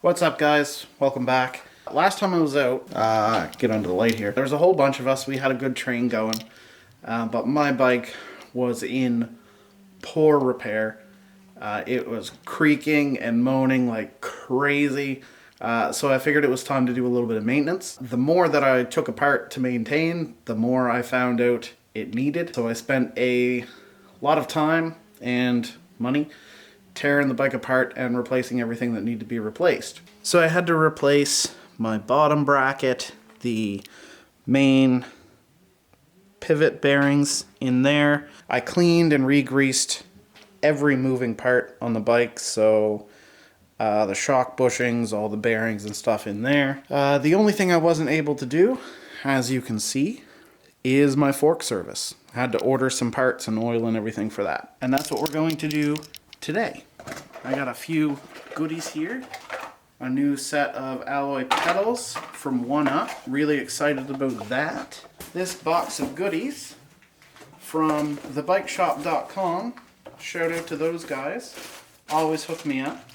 What's up, guys? Welcome back. Last time I was out, get under the light here, there was a whole bunch of us. We had a good train going, but my bike was in poor repair. It was creaking and moaning like crazy, so I figured it was time to do a little bit of maintenance. The more that I took apart to maintain, the more I found out it needed. So I spent a lot of time and money tearing the bike apart and replacing everything that needed to be replaced. So I had to replace my bottom bracket, the main pivot bearings in there. I cleaned and re-greased every moving part on the bike, so the shock bushings, all the bearings and stuff in there. The only thing I wasn't able to do, as you can see, is my fork service. I had to order some parts and oil and everything for that. And that's what we're going to do today. I got a few goodies here. A new set of alloy pedals from 1UP. Really excited about that. This box of goodies from thebikeshop.com. Shout out to those guys. Always hook me up.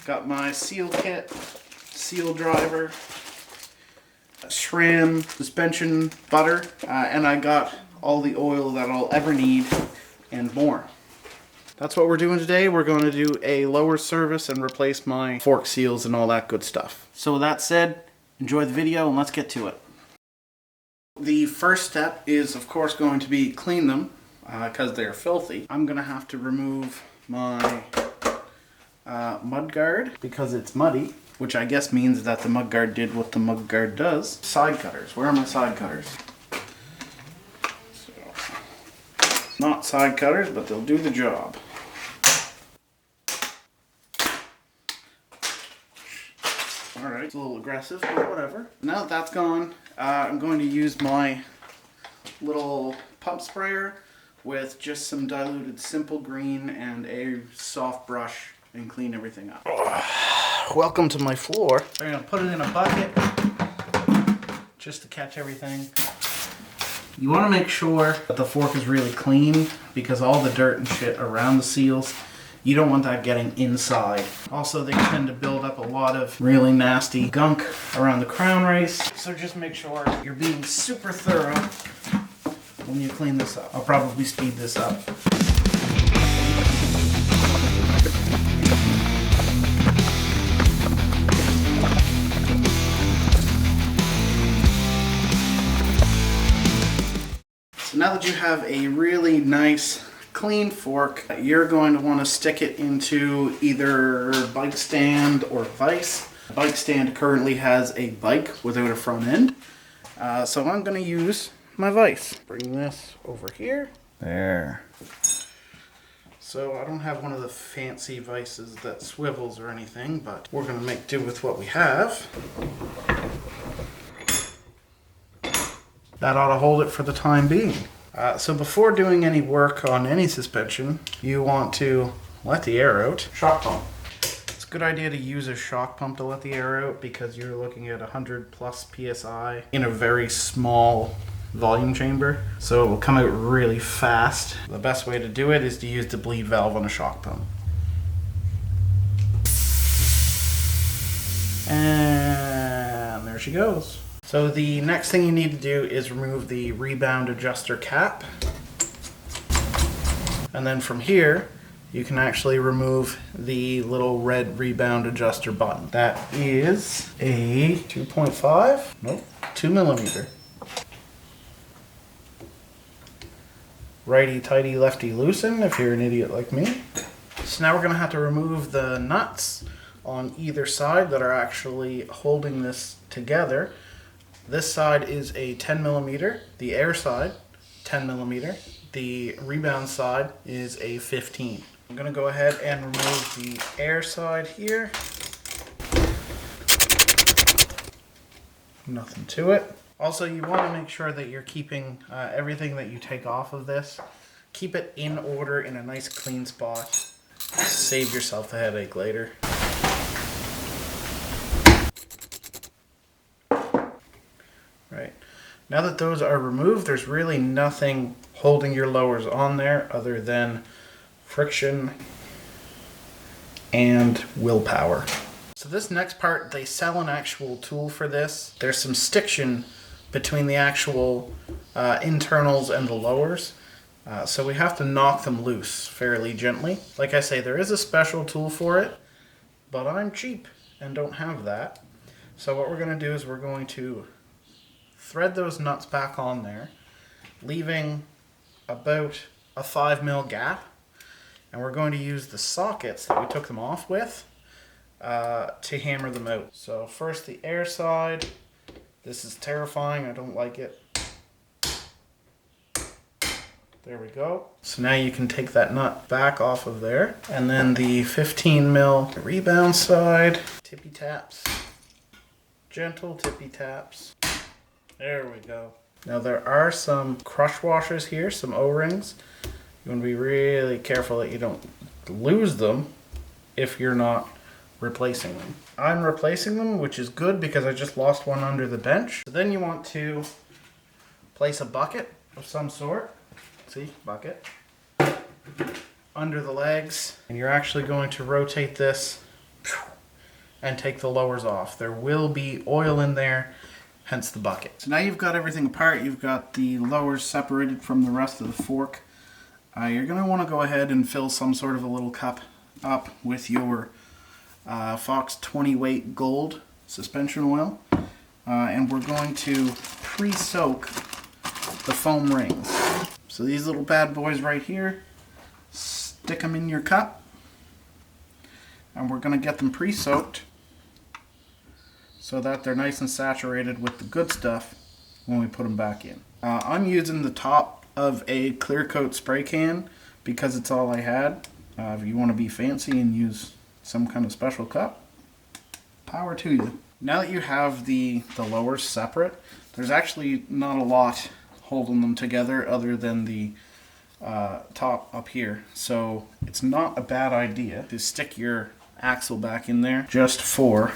Got my seal kit, seal driver, SRAM suspension butter, and I got all the oil that I'll ever need and more. That's what we're doing today. We're going to do a lower service and replace my fork seals and all that good stuff. So with that said, enjoy the video and let's get to it. The first step is, of course, going to be clean them because they're filthy. I'm going to have to remove my mud guard because it's muddy, which I guess means that the mud guard did what the mud guard does. Side cutters. Where are my side cutters? Not side cutters, but they'll do the job. Alright, it's a little aggressive, but whatever. Now that that's gone, I'm going to use my little pump sprayer with just some diluted Simple Green and a soft brush and clean everything up. Welcome to my floor. I'm going to put it in a bucket just to catch everything. You want to make sure that the fork is really clean because all the dirt and shit around the seals, you don't want that getting inside. Also, they tend to build up a lot of really nasty gunk around the crown race. So just make sure you're being super thorough when you clean this up. I'll probably speed this up. Now that you have a really nice clean fork, you're going to want to stick it into either bike stand or vise. The bike stand currently has a bike without a front end, so I'm going to use my vise. Bring this over here. There. So I don't have one of the fancy vices that swivels or anything, but we're going to make do with what we have. That ought to hold it for the time being. So before doing any work on any suspension, you want to let the air out. Shock pump. It's a good idea to use a shock pump to let the air out because you're looking at 100 plus PSI in a very small volume chamber. So it will come out really fast. The best way to do it is to use the bleed valve on a shock pump. And there she goes. So the next thing you need to do is remove the rebound adjuster cap. And then from here, you can actually remove the little red rebound adjuster button. That is a 2.5, nope, 2 millimeter. Righty tighty, lefty loosen if you're an idiot like me. So now we're gonna have to remove the nuts on either side that are actually holding this together. This side is a 10 millimeter, the air side, 10 millimeter. The rebound side is a 15. I'm gonna go ahead and remove the air side here. Nothing to it. Also, you wanna make sure that you're keeping everything that you take off of this, keep it in order in a nice clean spot. Save yourself the headache later. Right. Now that those are removed, there's really nothing holding your lowers on there other than friction and willpower. So this next part, they sell an actual tool for this. There's some stiction between the actual internals and the lowers. So we have to knock them loose fairly gently. Like I say, there is a special tool for it, but I'm cheap and don't have that. So what we're going to do is we're going to thread those nuts back on there, leaving about a 5mm gap. And we're going to use the sockets that we took them off with to hammer them out. So first the air side. This is terrifying, I don't like it. There we go. So now you can take that nut back off of there. And then the 15mm rebound side. Tippy taps. Gentle tippy taps. There we go. Now there are some crush washers here, some O-rings. You want to be really careful that you don't lose them if you're not replacing them. I'm replacing them, which is good because I just lost one under the bench. So then you want to place a bucket of some sort. See, bucket. Under the legs. And you're actually going to rotate this and take the lowers off. There will be oil in there, hence the bucket. So now you've got everything apart. You've got the lowers separated from the rest of the fork. You're going to want to go ahead and fill some sort of a little cup up with your Fox 20 weight gold suspension oil. And we're going to pre-soak the foam rings. So these little bad boys right here, stick them in your cup. And we're going to get them pre-soaked so that they're nice and saturated with the good stuff when we put them back in. I'm using the top of a clear coat spray can because it's all I had. If you want to be fancy and use some kind of special cup, power to you. Now that you have the lowers separate, there's actually not a lot holding them together other than the top up here. So it's not a bad idea to stick your axle back in there just for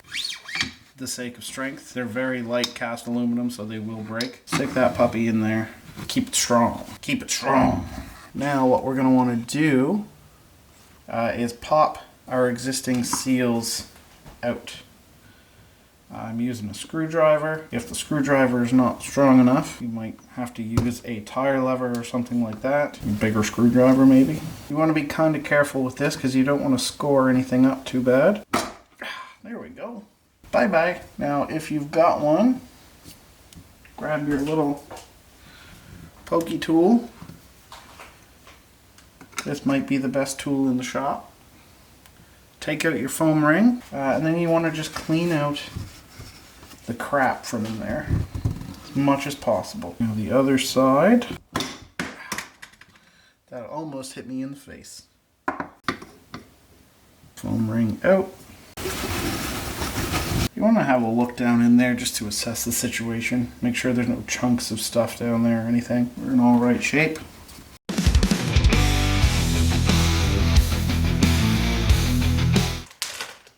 the sake of strength. They're very light cast aluminum, so they will break. Stick that puppy in there. Keep it strong. Keep it strong. Now what we're going to want to do is pop our existing seals out. I'm using a screwdriver. If the screwdriver is not strong enough, you might have to use a tire lever or something like that. A bigger screwdriver maybe. You want to be kind of careful with this because you don't want to score anything up too bad. There we go. Bye-bye. Now if you've got one, grab your little pokey tool. This might be the best tool in the shop. Take out your foam ring, and then you want to just clean out the crap from in there as much as possible. Now the other side. That almost hit me in the face. Foam ring out. You want to have a look down in there just to assess the situation. Make sure there's no chunks of stuff down there or anything. We're in all right shape.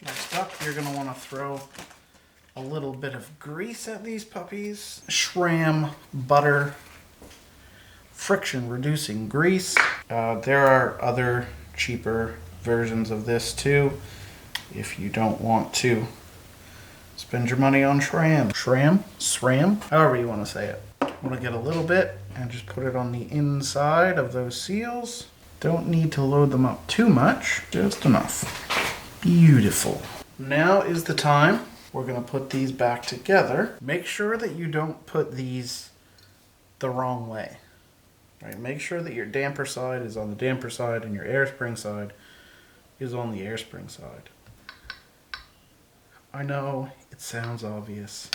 Next up, you're going to want to throw a little bit of grease at these puppies. SRAM butter friction reducing grease. There are other cheaper versions of this too if you don't want to spend your money on SRAM, however you want to say it. Want to get a little bit and just put it on the inside of those seals. Don't need to load them up too much, just enough. Beautiful. Now is the time we're going to put these back together. Make sure that you don't put these the wrong way. Right? Make sure that your damper side is on the damper side and your air spring side is on the air spring side. I know it sounds obvious,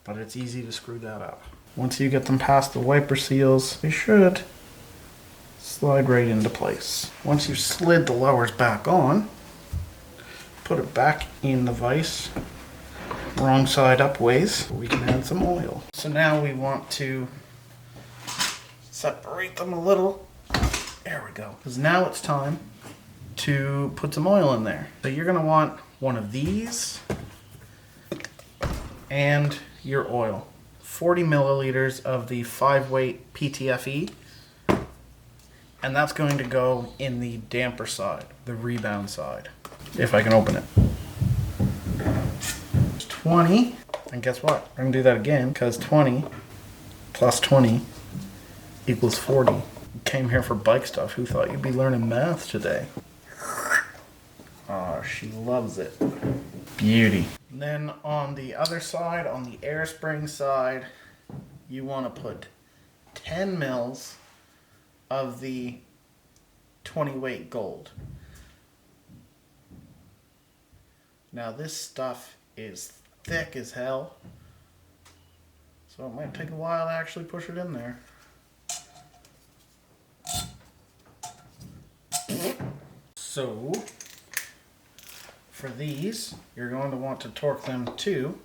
but it's easy to screw that up. Once you get them past the wiper seals, they should slide right into place. Once you've slid the lowers back on, put it back in the vise, wrong side up ways, we can add some oil. So now we want to separate them a little. There we go. Because now it's time to put some oil in there. So you're going to want one of these and your oil. 40 milliliters of the 5-weight PTFE, and that's going to go in the damper side, the rebound side, if I can open it. 20. And guess what? I'm gonna do that again because 20 plus 20 equals 40. You came here for bike stuff. Who thought you'd be learning math today? Oh, she loves it. Beauty. And then on the other side, on the air spring side, you want to put 10 mils of the 20 weight gold. Now this stuff is thick as hell, so it might take a while to actually push it in there. So for these, you're going to want to torque them to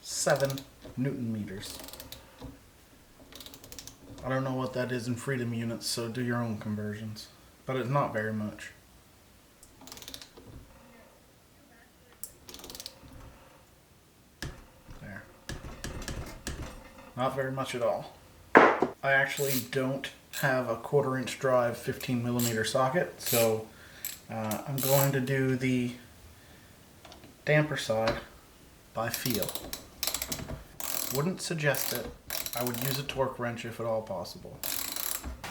7 Newton meters. I don't know what that is in freedom units, so do your own conversions, but it's not very much. There. Not very much at all. I actually don't have a 1/4 inch drive 15 millimeter socket, so I'm going to do the damper side by feel. Wouldn't suggest it. I would use a torque wrench if at all possible.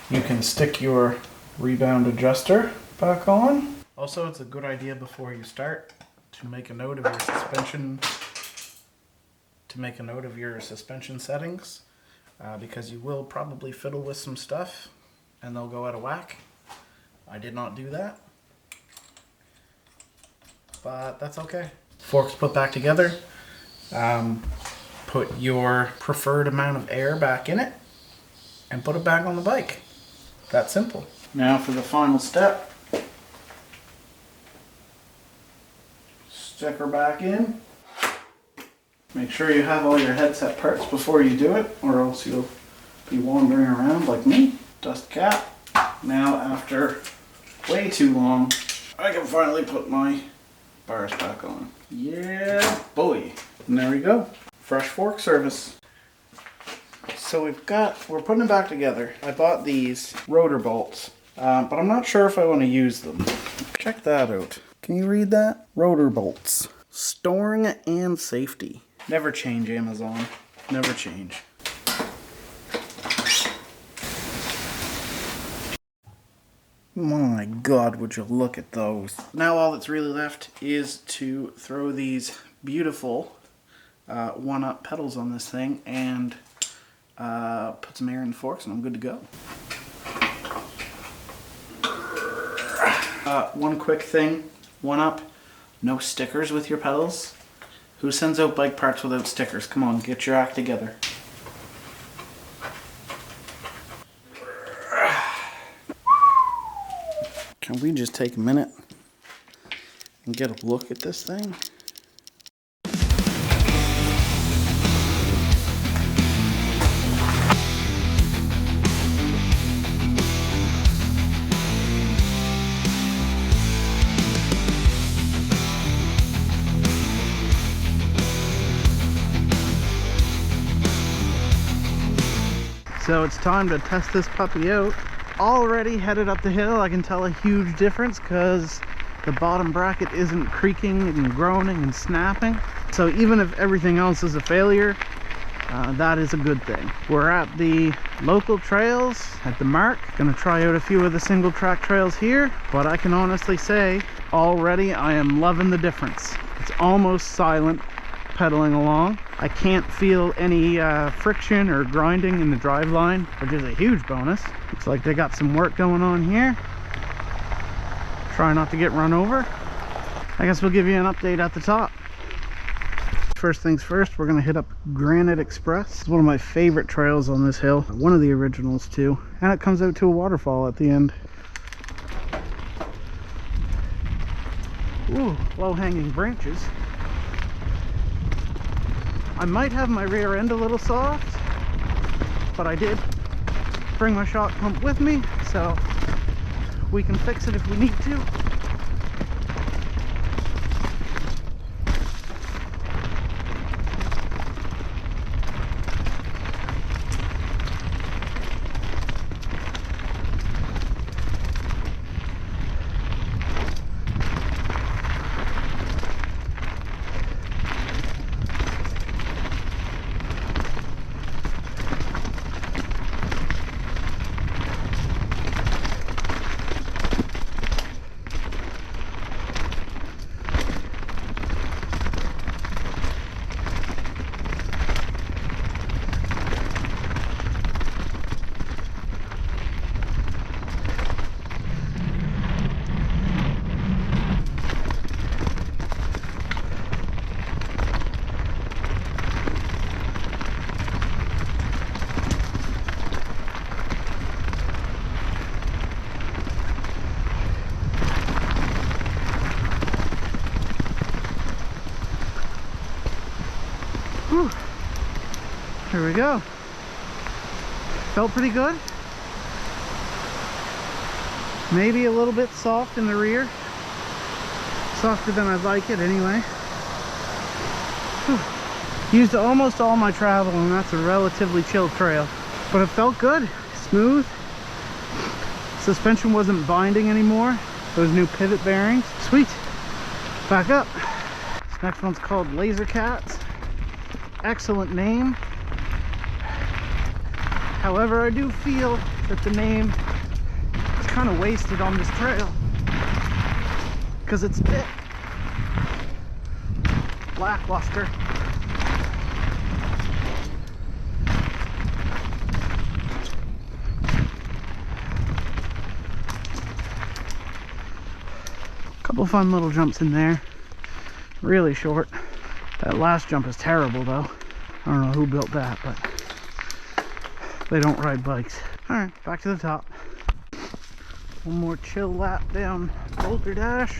You can stick your rebound adjuster back on. Also, it's a good idea before you start to make a note of your suspension settings, because you will probably fiddle with some stuff and they'll go out of whack. I did not do that, but that's okay. Forks put back together. Put your preferred amount of air back in it and put it back on the bike. That simple. Now for the final step. Stick her back in. Make sure you have all your headset parts before you do it, or else you'll be wandering around like me. Dust cap. Now after way too long, I can finally put my bars back on. Yeah, boy. And there we go. Fresh fork service. So we're putting it back together. I bought these rotor bolts, but I'm not sure if I want to use them. Check that out. Can you read that? Rotor bolts. Storing and safety. Never change, Amazon. Never change. My God, would you look at those. Now all that's really left is to throw these beautiful one-up pedals on this thing and put some air in the forks and I'm good to go. One quick thing, one-up, no stickers with your pedals. Who sends out bike parts without stickers? Come on, get your act together. Can we just take a minute and get a look at this thing? So it's time to test this puppy out. Already headed up the hill, I can tell a huge difference because the bottom bracket isn't creaking and groaning and snapping. So even if everything else is a failure, that is a good thing. We're at the local trails at the Mark. Gonna try out a few of the single track trails here, but I can honestly say already I am loving the difference. It's almost silent pedaling along. I can't feel any friction or grinding in the drive line, which is a huge bonus. Looks like they got some work going on here. Try not to get run over. I guess we'll give you an update at the top. First things first, we're gonna hit up Granite Express. It's one of my favorite trails on this hill. One of the originals too. And it comes out to a waterfall at the end. Ooh, low-hanging branches. I might have my rear end a little soft, but I did bring my shock pump with me, so we can fix it if we need to. Whew. Here we go. Felt pretty good. Maybe a little bit soft in the rear. Softer than I'd like it anyway. Whew. Used almost all my travel, and that's a relatively chill trail. But it felt good, smooth. Suspension wasn't binding anymore. Those new pivot bearings. Sweet. Back up. This next one's called Laser Cats. Excellent name. However, I do feel that the name is kind of wasted on this trail because it's a bit lackluster. Couple fun little jumps in there. Really short. That last jump is terrible though. I don't know who built that, but they don't ride bikes. Alright, back to the top. One more chill lap down Boulder Dash.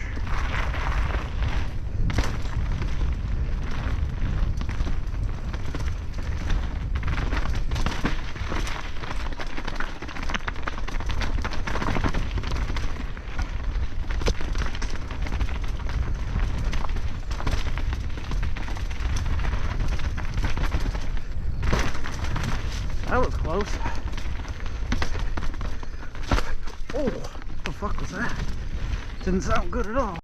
That was close. Oh, what the fuck was that? Didn't sound good at all.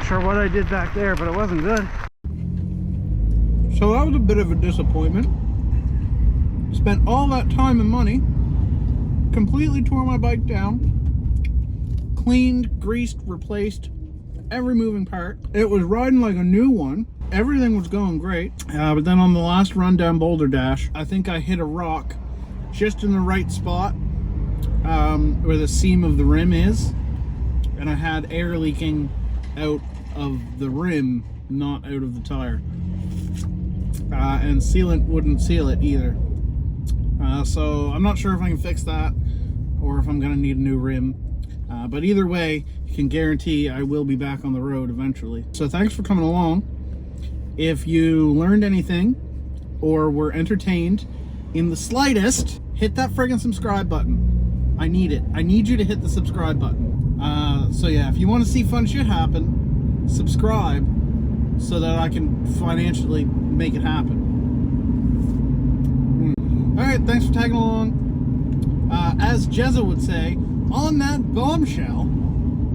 Sure what I did back there, but it wasn't good. So that was a bit of a disappointment. Spent all that time and money, completely tore my bike down, cleaned, greased, replaced every moving part. It was riding like a new one. Everything was going great. But then on the last run down Boulder Dash, I think I hit a rock just in the right spot where the seam of the rim is, and I had air leaking out of the rim, not out of the tire, and sealant wouldn't seal it either, so I'm not sure if I can fix that or if I'm gonna need a new rim, but either way, you can guarantee I will be back on the road eventually. So thanks for coming along. If you learned anything or were entertained in the slightest, hit that friggin' subscribe button. I need it. I need you to hit the subscribe button. So yeah, if you want to see fun shit happen, subscribe so that I can financially make it happen. Alright, thanks for tagging along. As Jezza would say, on that bombshell,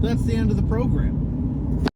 that's the end of the program.